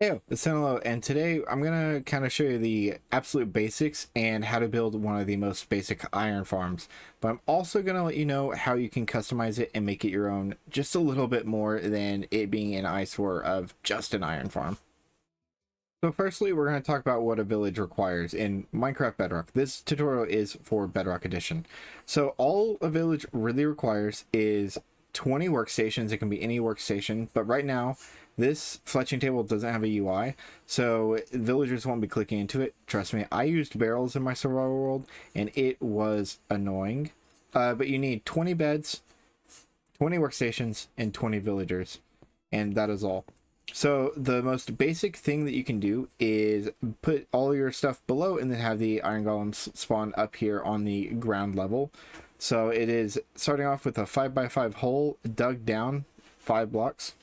Hey, it's Hello, and today I'm gonna kind of show you the absolute basics and how to build one of the most basic iron farms. But I'm also gonna let you know how you can customize it and make it your own, just a little bit more than it being an eyesore of just an iron farm. So firstly, we're going to talk about what a village requires in Minecraft Bedrock. This tutorial is for Bedrock Edition. So all a village really requires is 20 workstations. It can be any workstation, but right now this fletching table doesn't have a UI, so villagers won't be clicking into it. Trust me, I used barrels in my survival world and it was annoying. But you need 20 beds, 20 workstations, and 20 villagers, and that is all. So the most basic thing that you can do is put all your stuff below and then have the iron golems spawn up here on the ground level. So it is starting off with a 5x5 hole dug down 5 blocks.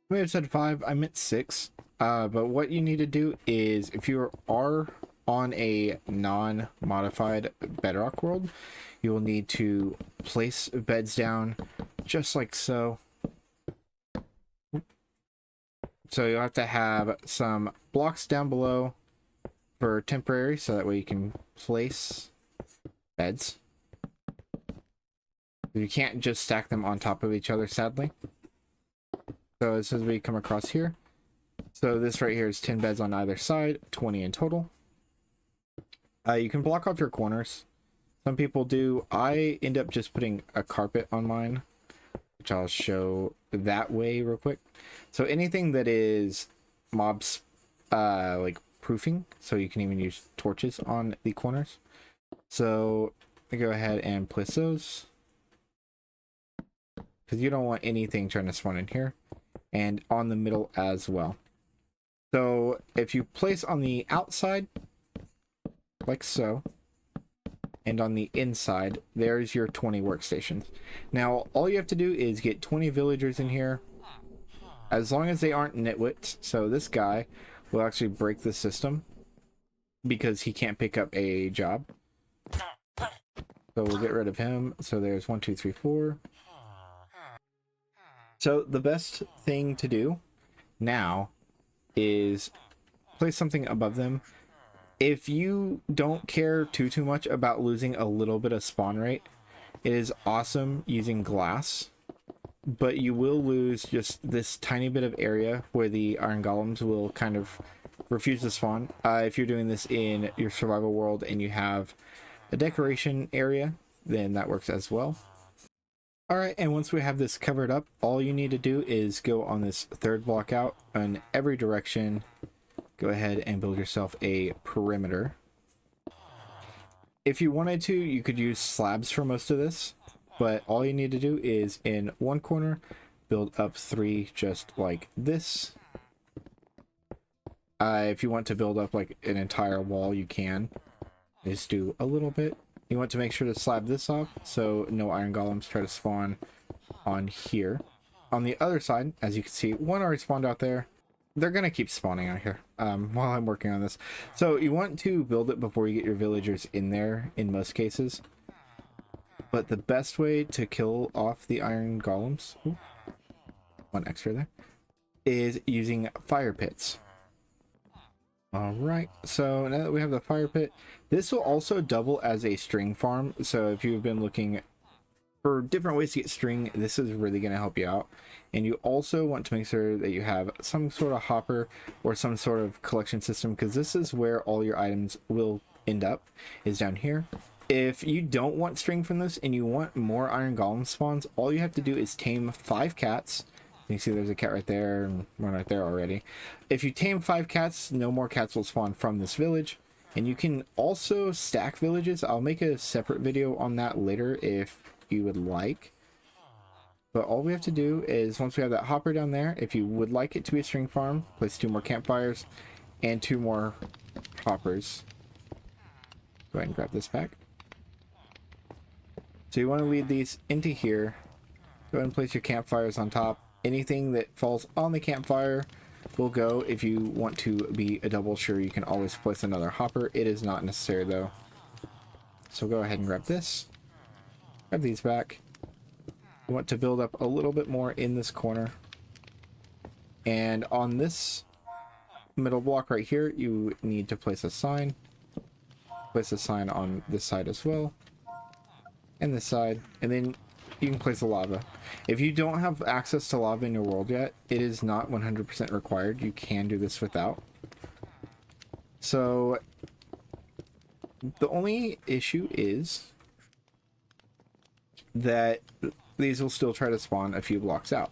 I may have said 5, I meant 6. But what you need to do is, if you are on a non-modified bedrock world, you will need to place beds down just like so. So you'll have to have some blocks down below for temporary, so that way you can place beds. You can't just stack them on top of each other, sadly. So as soon as we come across here, so this right here is 10 beds on either side, 20 in total. You can block off your corners. Some people do. I end up just putting a carpet on mine, which I'll show that way real quick. So anything that is mobs like proofing, so you can even use torches on the corners. So I go ahead and place those, because you don't want anything trying to spawn in here, and on the middle as well. So if you place on the outside like so, and on the inside, there's your 20 workstations. Now all you have to do is get 20 villagers in here, as long as they aren't nitwits. So this guy will actually break the system because he can't pick up a job, so we'll get rid of him. So there's 1 2 3 4. So the best thing to do now is place something above them. If you don't care too much about losing a little bit of spawn rate, it is awesome using glass, but you will lose just this tiny bit of area where the iron golems will kind of refuse to spawn. If you're doing this in your survival world and you have a decoration area, then that works as well. All right, and once we have this covered up, all you need to do is go on this third block out in every direction. Go ahead and build yourself a perimeter. If you wanted to, you could use slabs for most of this, but all you need to do is in one corner build up 3 just like this. If you want to build up like an entire wall, you can just do a little bit. You want to make sure to slab this off so no iron golems try to spawn on here. On the other side, as you can see, one already spawned out there. They're gonna keep spawning out here while I'm working on this. So you want to build it before you get your villagers in there in most cases. But the best way to kill off the iron golems, ooh, one extra there, is using fire pits. All right, so now that we have the fire pit, this will also double as a string farm. So if you've been looking for different ways to get string, this is really going to help you out. And you also want to make sure that you have some sort of hopper or some sort of collection system, because this is where all your items will end up, is down here. If you don't want string from this and you want more iron golem spawns, all you have to do is tame 5 cats. You can see there's a cat right there and one right there already. If you tame 5 cats, no more cats will spawn from this village. And you can also stack villages. I'll make a separate video on that later if you would like. But all we have to do is, once we have that hopper down there, if you would like it to be a string farm, place 2 more campfires and 2 more hoppers. Go ahead and grab this back. So you want to lead these into here. Go ahead and place your campfires on top. Anything that falls on the campfire will go. If you want to be a double, sure, you can always place another hopper. It is not necessary though. So go ahead and grab this. Grab these back. You want to build up a little bit more in this corner. And on this middle block right here, you need to place a sign. Place a sign on this side as well, and this side, and then you can place the lava. If you don't have access to lava in your world yet, it is not 100% required. You can do this without. So the only issue is that these will still try to spawn a few blocks out.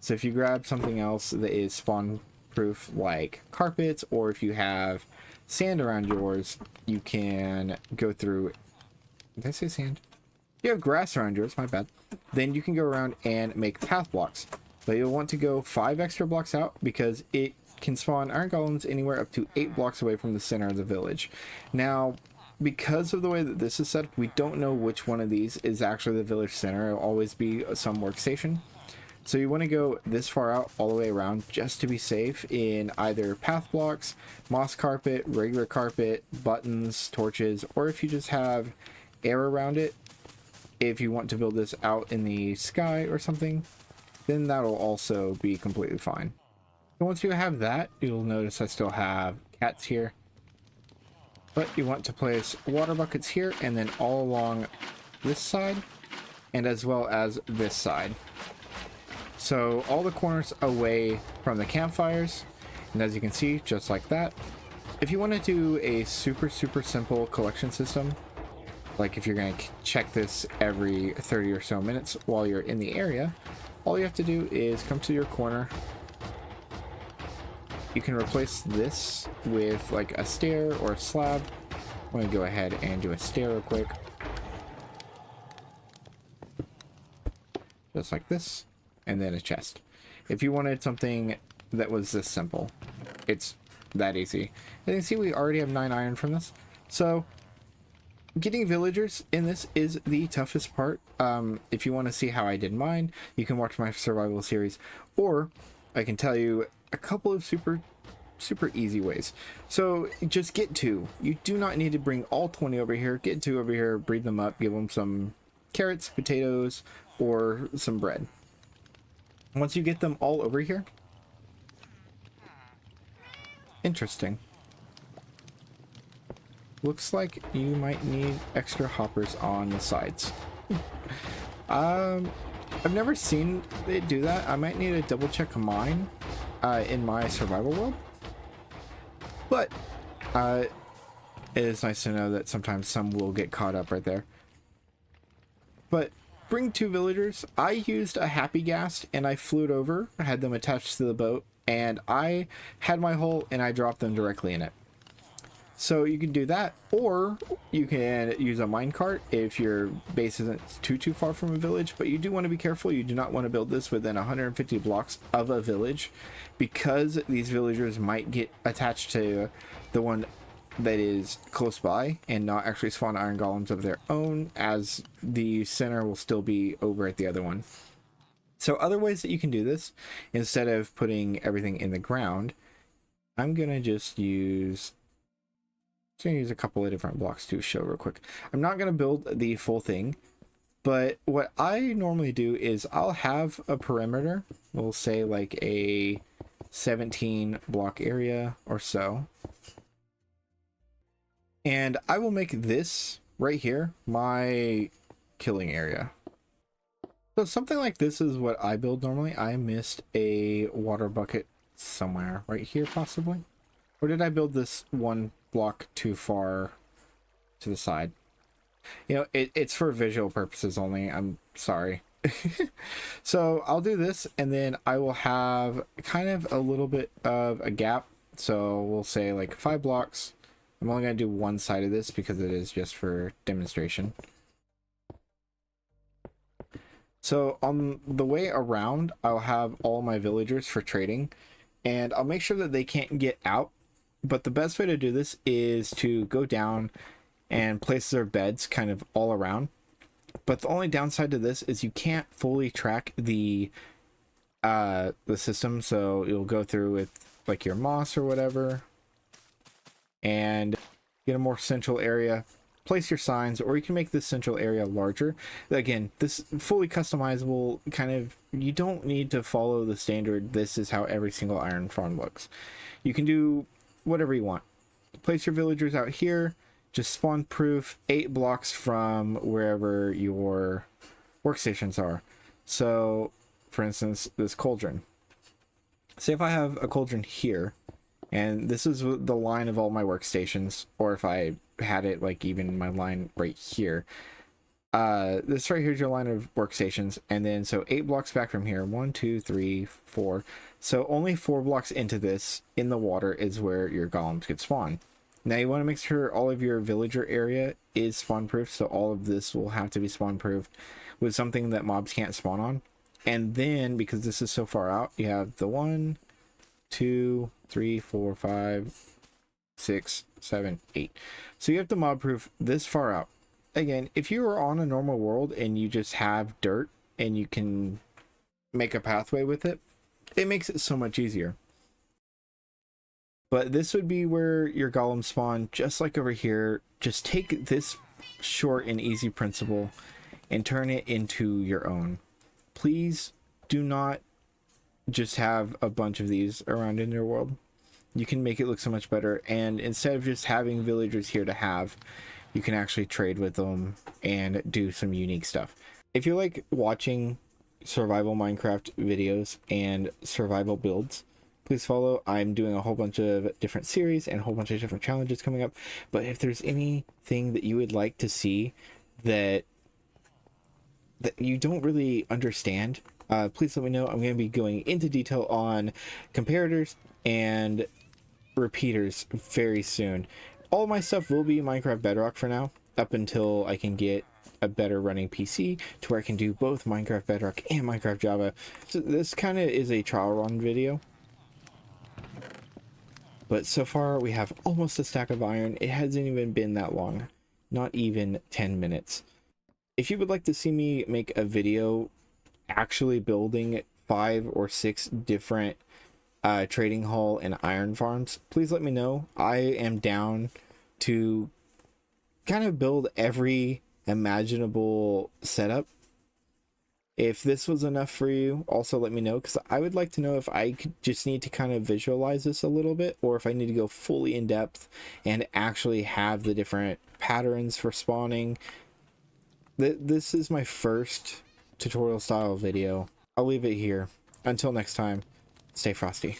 So if you grab something else that is spawn proof, like carpets, or if you have sand around yours, you can go through. Did I say sand? You have grass around yours, my bad. Then you can go around and make path blocks, but you'll want to go 5 extra blocks out because it can spawn iron golems anywhere up to 8 blocks away from the center of the village. Now, because of the way that this is set up, we don't know which one of these is actually the village center. It'll always be some workstation. So you want to go this far out all the way around just to be safe in either path blocks, moss carpet, regular carpet, buttons, torches, or if you just have air around it. If you want to build this out in the sky or something, then that'll also be completely fine. So once you have that, you'll notice I still have cats here. But you want to place water buckets here and then all along this side and as well as this side. So all the corners away from the campfires, and as you can see, just like that. If you want to do a super simple collection system, like if you're going to check this every 30 or so minutes while you're in the area, all you have to do is come to your corner. You can replace this with like a stair or a slab. I'm going to go ahead and do a stair real quick. Just like this. And then a chest. If you wanted something that was this simple, it's that easy. As you can see, we already have 9 iron from this. So getting villagers in this is the toughest part. If you want to see how I did mine, you can watch my survival series, or I can tell you a couple of super easy ways. So just get 2. You do not need to bring all 20 over here. Get 2 over here, breed them up, give them some carrots, potatoes, or some bread. Once you get them all over here, interesting. Looks like you might need extra hoppers on the sides. I've never seen it do that. I might need to double check mine in my survival world. But it is nice to know that sometimes some will get caught up right there. But bring 2 villagers. I used a happy ghast and I flew it over. I had them attached to the boat and I had my hole and I dropped them directly in it. So you can do that, or you can use a minecart if your base isn't too far from a village, but you do want to be careful. You do not want to build this within 150 blocks of a village, because these villagers might get attached to the one that is close by and not actually spawn iron golems of their own, as the center will still be over at the other one. So other ways that you can do this, instead of putting everything in the ground, I'm gonna just use a couple of different blocks to show real quick. I'm not going to build the full thing, but what I normally do is I'll have a perimeter. We'll say like a 17 block area or so. And I will make this right here my killing area. So something like this is what I build normally. I missed a water bucket somewhere right here possibly. Or did I build this one block too far to the side? You know, it's for visual purposes only. I'm sorry. So I'll do this and then I will have kind of a little bit of a gap. So we'll say like 5 blocks. I'm only going to do one side of this because it is just for demonstration. So on the way around, I'll have all my villagers for trading, and I'll make sure that they can't get out. But the best way to do this is to go down and place their beds kind of all around. But the only downside to this is you can't fully track the system. So you'll go through with like your moss or whatever and get a more central area. place your signs, or you can make this central area larger. Again, this fully customizable kind of, you don't need to follow the standard, this is how every single iron farm looks. You can do whatever you want. Place your villagers out here, just spawn proof 8 blocks from wherever your workstations are. So for instance, this cauldron, say if I have a cauldron here, and this is the line of all my workstations, or if I had it like even my line right here, this right here is your line of workstations, and then so 8 blocks back from here, 1 2 3 4, so only 4 blocks into this in the water is where your golems could spawn. Now you want to make sure all of your villager area is spawn proof, so all of this will have to be spawn proofed with something that mobs can't spawn on. And then because this is so far out, you have the 1 2 3 4 5 6 7 8, so you have to mob proof this far out. Again, if you are on a normal world and you just have dirt and you can make a pathway with it, it makes it so much easier. But this would be where your golems spawn, just like over here. Just take this short and easy principle and turn it into your own. Please do not just have a bunch of these around in your world. You can make it look so much better, and instead of just having villagers here to have, you can actually trade with them and do some unique stuff. If you like watching survival Minecraft videos and survival builds, please follow. I'm doing a whole bunch of different series and a whole bunch of different challenges coming up. But if there's anything that you would like to see that you don't really understand, please let me know. I'm going to be going into detail on comparators and repeaters very soon. All my stuff will be Minecraft Bedrock for now, up until I can get a better running PC to where I can do both Minecraft Bedrock and Minecraft Java. So this kind of is a trial run video. But so far we have almost a stack of iron. It hasn't even been that long, not even 10 minutes. If you would like to see me make a video actually building 5 or 6 different trading hall and iron farms, please let me know. I am down to kind of build every imaginable setup. If this was enough for you, also let me know, because I would like to know if I could just need to kind of visualize this a little bit, or if I need to go fully in depth and actually have the different patterns for spawning. This is my first tutorial style video. I'll leave it here. Until next time, stay frosty.